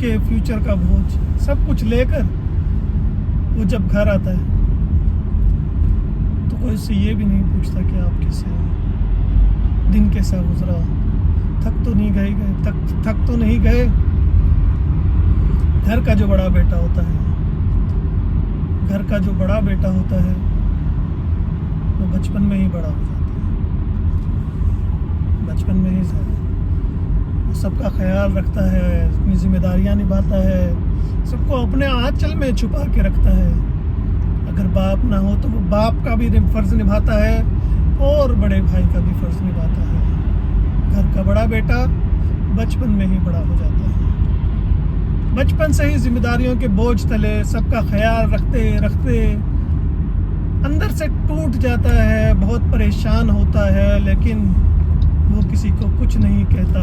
के फ्यूचर का बोझ सब कुछ लेकर वो जब घर आता है तो कोई उससे ये भी नहीं पूछता कि आप कैसे हो, दिन कैसा गुजरा, थक तो नहीं गए। घर का जो बड़ा बेटा होता है वो बचपन में ही बड़ा हो जाता है, बचपन में ही वो सबका ख्याल रखता है, अपनी जिम्मेदारियां निभाता है, सबको अपने आंचल में छुपा के रखता है। अगर बाप ना हो तो वो बाप का भी फर्ज निभाता है और बड़े भाई का भी फर्ज निभाता है। घर का बड़ा बेटा बचपन में ही बड़ा हो जाता है, बचपन से ही जिम्मेदारियों के बोझ तले सबका ख्याल रखते अंदर से टूट जाता है, बहुत परेशान होता है, लेकिन वो किसी को कुछ नहीं कहता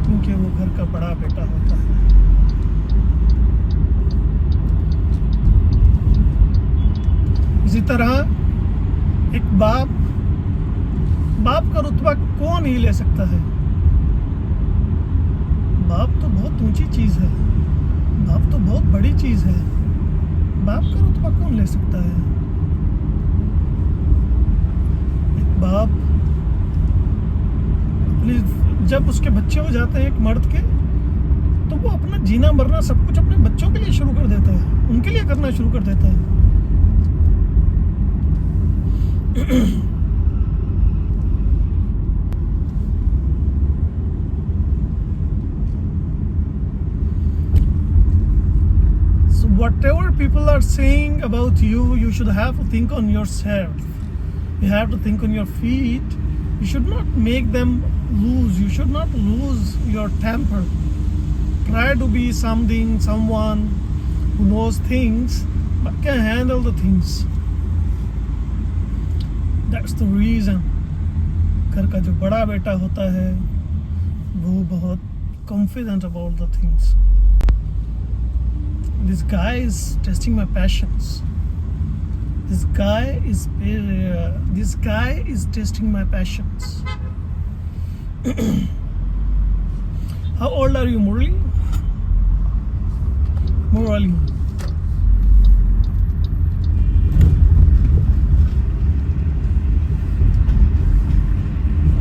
क्योंकि वो घर का बड़ा बेटा होता है। इसी तरह एक बाप का रुतबा कौन ही ले सकता है। बाप तो बहुत ऊंची चीज है, बाप तो बहुत बड़ी चीज है, बाप का रुतबा कौन ले सकता है। एक बाप अपनी जब उसके बच्चे हो जाते हैं एक मर्द के, तो वो अपना जीना मरना सब कुछ अपने बच्चों के लिए शुरू कर देता है, उनके लिए करना शुरू कर देता है। Whatever people are saying about you, you should have to think on yourself. You have to think on your feet. You should not make them lose. You should not lose your temper. Try to be someone who knows things but can handle the things. That's the reason. घर का जो बड़ा बेटा होता है वो बहुत confident about the things. This guy is testing my passions. This guy is testing my passions. How old are you, Murali?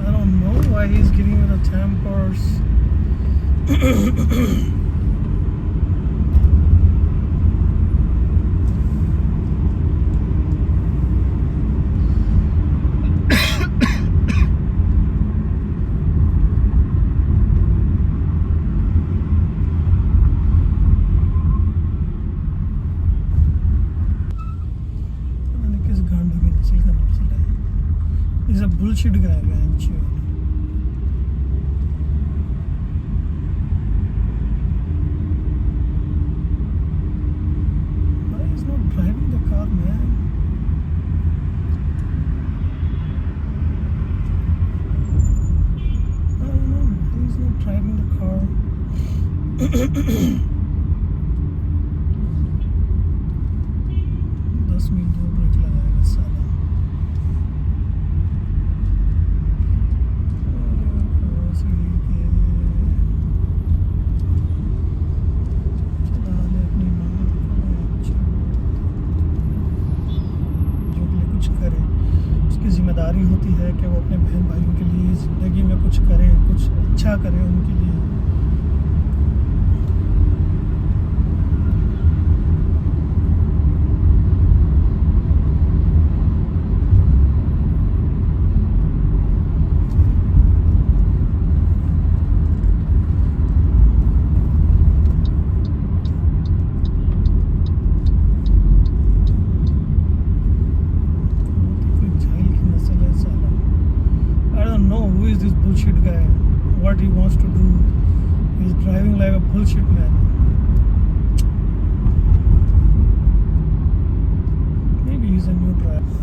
I don't know why he's giving me the tempers. He's a bullshit guy, man. Why he's not driving the car, man? I don't know. He's not driving the car. 10 minute में break लगाएगा साला। जिम्मेदारी होती है कि वो अपने बहन भाइयों के लिए ज़िंदगी में कुछ करे, कुछ अच्छा करे उनके लिए। Who is this bullshit guy? What he wants to do? He's driving like a bullshit man. Maybe he's a new driver.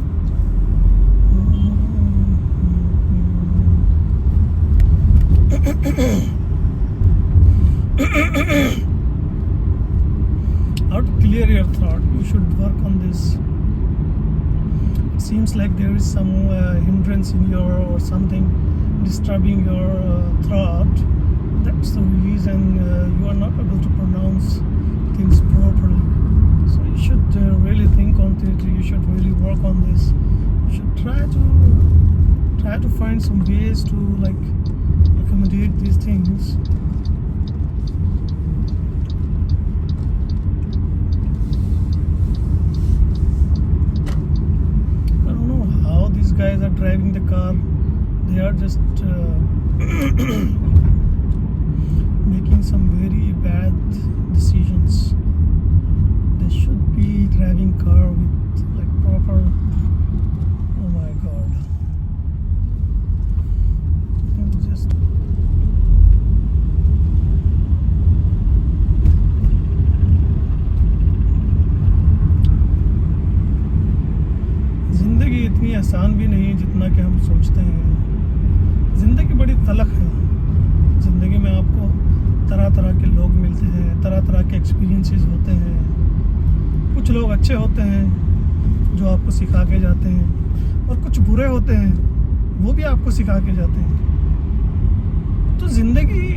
How to clear your thought? You should work on this. It's seems like there is some hindrance in your or something disturbing your throat. That's the reason you are not able to pronounce things properly. So you should really think on it. You should really work on this. You should try to find some ways to like accommodate these things. I don't know how these guys are driving the car. They are just making some very bad decisions. They should be driving car with like proper. Oh my god. Just जिंदगी इतनी आसान भी नहीं जितना कि हम सोचते हैं। जिंदगी बड़ी तलख है। ज़िंदगी में आपको तरह तरह के लोग मिलते हैं, तरह तरह के एक्सपीरियंसेस होते हैं। कुछ लोग अच्छे होते हैं जो आपको सिखा के जाते हैं, और कुछ बुरे होते हैं वो भी आपको सिखा के जाते हैं। तो ज़िंदगी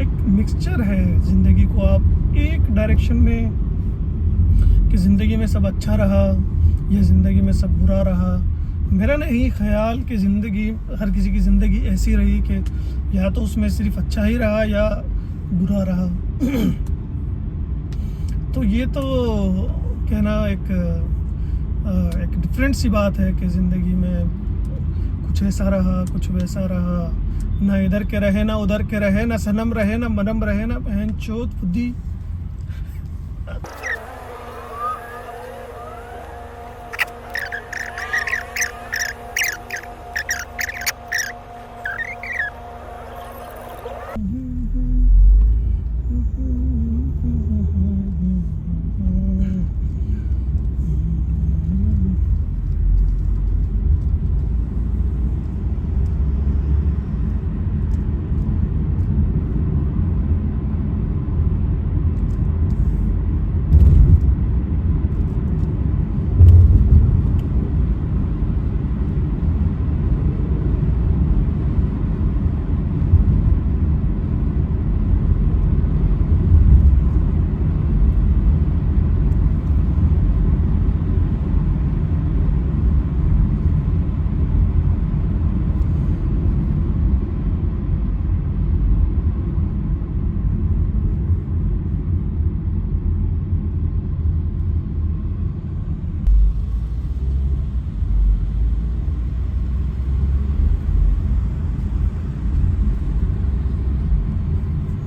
एक मिक्सचर है। ज़िंदगी को आप एक डायरेक्शन में कि ज़िंदगी में सब अच्छा रहा या ज़िंदगी में सब बुरा रहा, मेरा नहीं ख्याल कि ज़िंदगी, हर किसी की ज़िंदगी ऐसी रही कि या तो उसमें सिर्फ अच्छा ही रहा या बुरा रहा। तो ये तो कहना एक डिफरेंट सी बात है कि ज़िंदगी में कुछ ऐसा रहा, कुछ वैसा रहा, ना इधर के रहे ना उधर के रहे, ना सनम रहे ना मनम रहे, ना बहन चोत खुदी।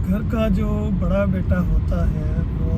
घर का जो बड़ा बेटा होता है वो